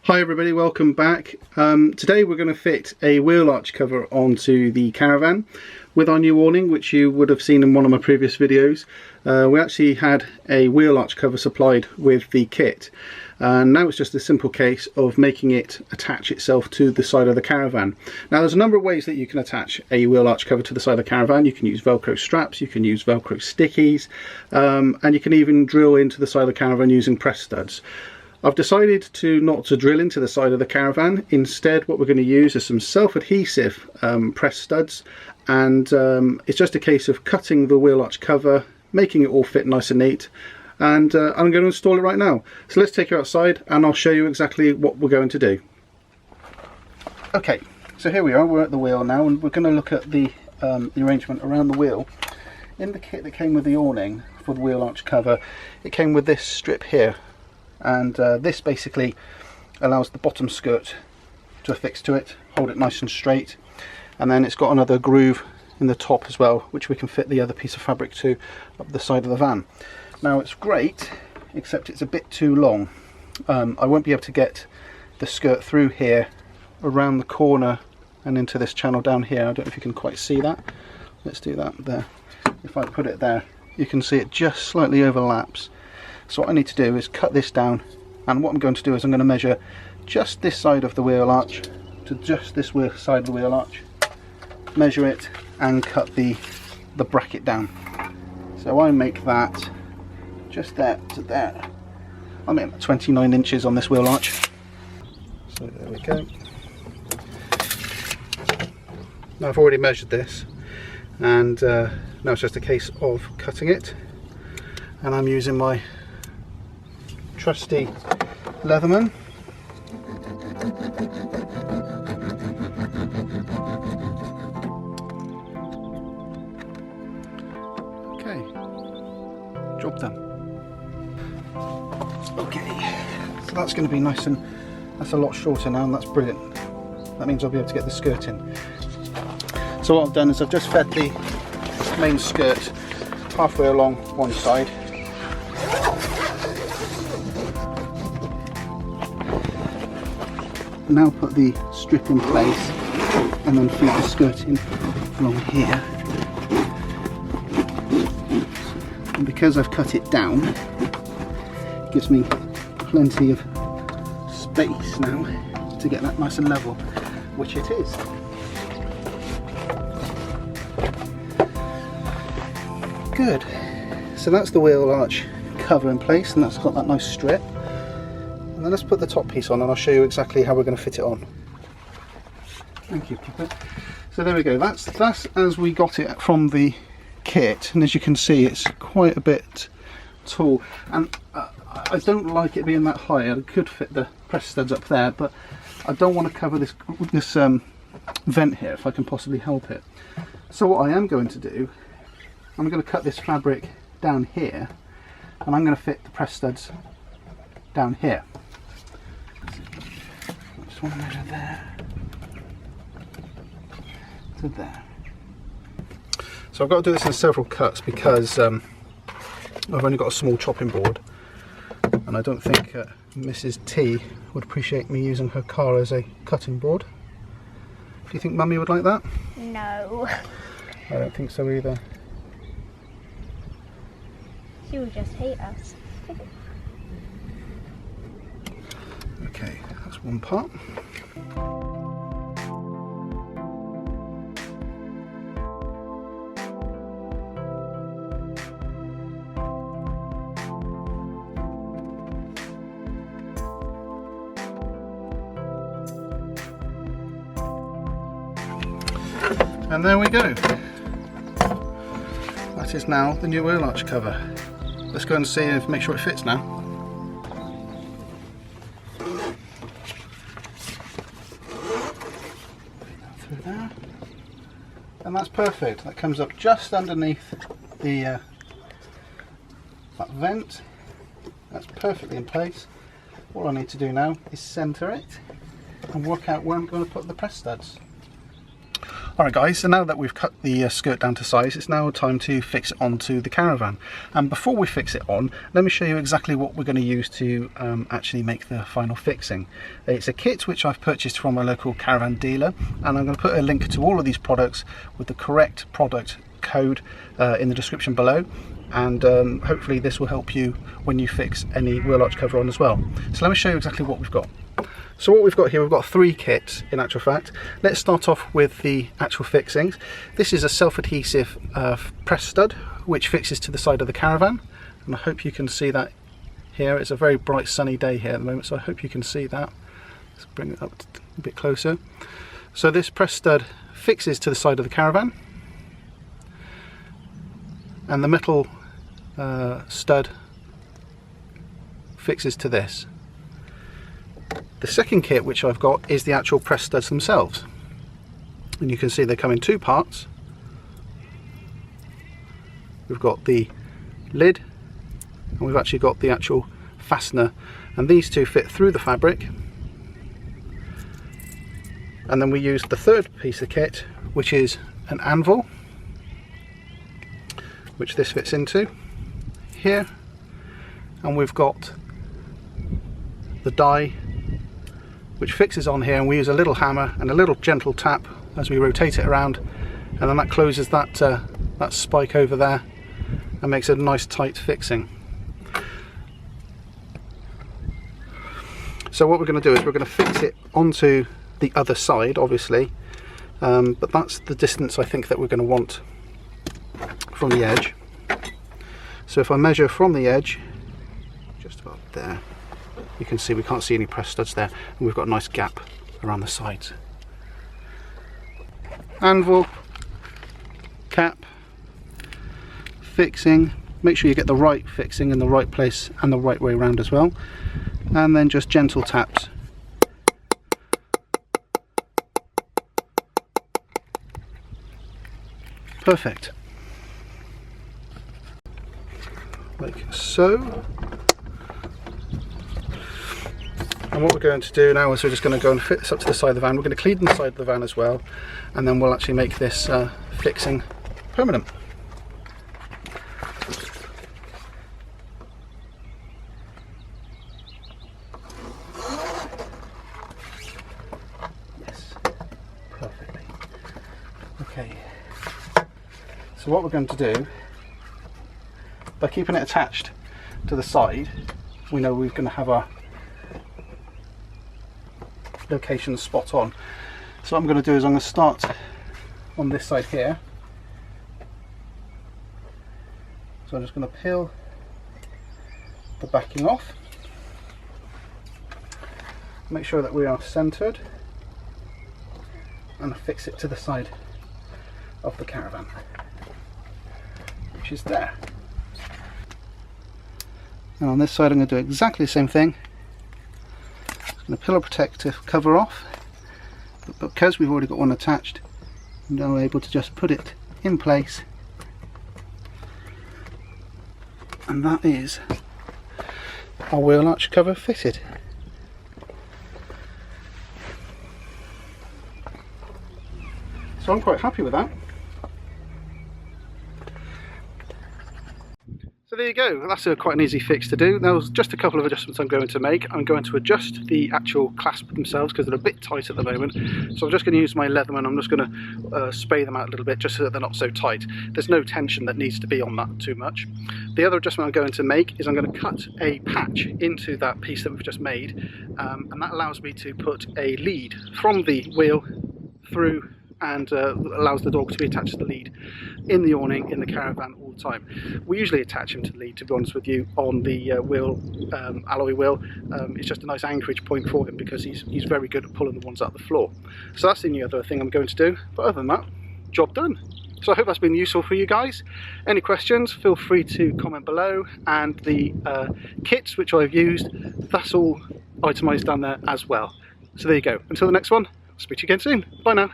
Hi everybody, welcome back. Today we're going to fit a wheel arch cover onto the Caravan with our new awning, which you would have seen in one of my previous videos. We actually had a wheel arch cover supplied with the kit, and now it's just a simple case of making it attach itself to the side of the Caravan. Now there's a number of ways that you can attach a wheel arch cover to the side of the Caravan. You can use Velcro straps, you can use Velcro stickies, and you can even drill into the side of the Caravan using press studs. I've decided not to drill into the side of the Caravan. Instead, what we're going to use is some self-adhesive press studs, and it's just a case of cutting the wheel arch cover, making it all fit nice and neat, and I'm going to install it right now. So let's take you outside and I'll show you exactly what we're going to do. Okay, so here we are, we're at the wheel now, and we're going to look at the arrangement around the wheel. In the kit that came with the awning for the wheel arch cover, it came with this strip here. And this basically allows the bottom skirt to affix to it, hold it nice and straight, and then it's got another groove in the top as well, which we can fit the other piece of fabric to up the side of the van. Now it's great, except it's a bit too long. I won't be able to get the skirt through here, around the corner and into this channel down here. I don't know if you can quite see that. Let's do that there. If I put it there, you can see it just slightly overlaps. So what I need to do is cut this down, and what I'm going to do is I'm going to measure just this side of the wheel arch to just this side of the wheel arch, measure it and cut the bracket down. So I make that just there to there. I make 29 inches on this wheel arch. So there we go. Now I've already measured this, and now it's just a case of cutting it, and I'm using my trusty Leatherman. Okay, job done. Okay, so that's going to be nice, and that's a lot shorter now, and that's brilliant. That means I'll be able to get the skirt in. So what I've done is I've just fed the main skirt halfway along one side. Now put the strip in place and then feed the skirt in along here. And because I've cut it down, it gives me plenty of space now to get that nice and level, which it is. Good. So that's the wheel arch cover in place, and that's got that nice strip. And then let's put the top piece on, and I'll show you exactly how we're going to fit it on. Thank you, Cupid. So there we go, that's as we got it from the kit, and as you can see it's quite a bit tall, and I don't like it being that high. I could fit the press studs up there, but I don't want to cover this vent here if I can possibly help it. So what I am going to do, I'm going to cut this fabric down here, and I'm going to fit the press studs down here. I just want to measure there to there. So I've got to do this in several cuts because I've only got a small chopping board, and I don't think Mrs. T would appreciate me using her car as a cutting board. Do you think Mummy would like that? No. I don't think so either. She would just hate us. Okay, that's one part. And there we go. That is now the new wheel arch cover. Let's go and see and make sure it fits now. Through there. And that's perfect. That comes up just underneath the that vent. That's perfectly in place. All I need to do now is centre it and work out where I'm going to put the press studs. Alright guys, so now that we've cut the skirt down to size, it's now time to fix it onto the Caravan. And before we fix it on, let me show you exactly what we're going to use to actually make the final fixing. It's a kit which I've purchased from a local Caravan dealer, and I'm going to put a link to all of these products with the correct product code in the description below, and hopefully this will help you when you fix any wheel arch cover on as well. So let me show you exactly what we've got. So what we've got here, we've got 3 kits in actual fact. Let's start off with the actual fixings. This is a self-adhesive press stud which fixes to the side of the Caravan, and I hope you can see that here. It's a very bright sunny day here at the moment, so I hope you can see that. Let's bring it up a bit closer. So this press stud fixes to the side of the Caravan, and the metal stud fixes to this. The second kit which I've got is the actual press studs themselves, and you can see they come in 2 parts. We've got the lid and we've actually got the actual fastener, and these 2 fit through the fabric. And then we use the third piece of kit, which is an anvil, which this fits into here, and we've got the die which fixes on here, and we use a little hammer and a little gentle tap as we rotate it around, and then that closes that that spike over there and makes it a nice tight fixing. So what we're going to do is we're going to fix it onto the other side, obviously, but that's the distance I think that we're going to want from the edge. So if I measure from the edge, just about there, you can see we can't see any press studs there, and we've got a nice gap around the sides. Anvil, cap, fixing, make sure you get the right fixing in the right place and the right way around as well, and then just gentle taps. Perfect. Like so. And what we're going to do now is we're just going to go and fit this up to the side of the van. We're going to clean the side of the van as well, and then we'll actually make this fixing permanent. Yes, perfectly. Okay, so what we're going to do, by keeping it attached to the side, we know we're going to have our location spot on. So what I'm going to do is I'm going to start on this side here. So I'm just going to peel the backing off, make sure that we are centered, and fix it to the side of the Caravan, which is there. And on this side I'm going to do exactly the same thing. I'm going to peel a protective cover off, but because we've already got one attached, I'm now able to just put it in place, and that is our wheel arch cover fitted. So I'm quite happy with that. So there you go, that's quite an easy fix to do. There's just a couple of adjustments I'm going to make. I'm going to adjust the actual clasp themselves because they're a bit tight at the moment. So I'm just going to use my Leatherman. I'm just going to spay them out a little bit just so that they're not so tight. There's no tension that needs to be on that too much. The other adjustment I'm going to make is I'm going to cut a patch into that piece that we've just made, and that allows me to put a lead from the wheel through, and allows the dog to be attached to the lead in the awning in the Caravan all the time. We usually attach him to the lead, to be honest with you, on the wheel, alloy wheel. It's just a nice anchorage point for him because he's very good at pulling the ones out the floor. So that's the only other thing I'm going to do, but other than that, job done. So I hope that's been useful for you guys. Any questions, feel free to comment below, and the kits which I've used, that's all itemised down there as well. So there you go. Until the next one, I'll speak to you again soon. Bye now.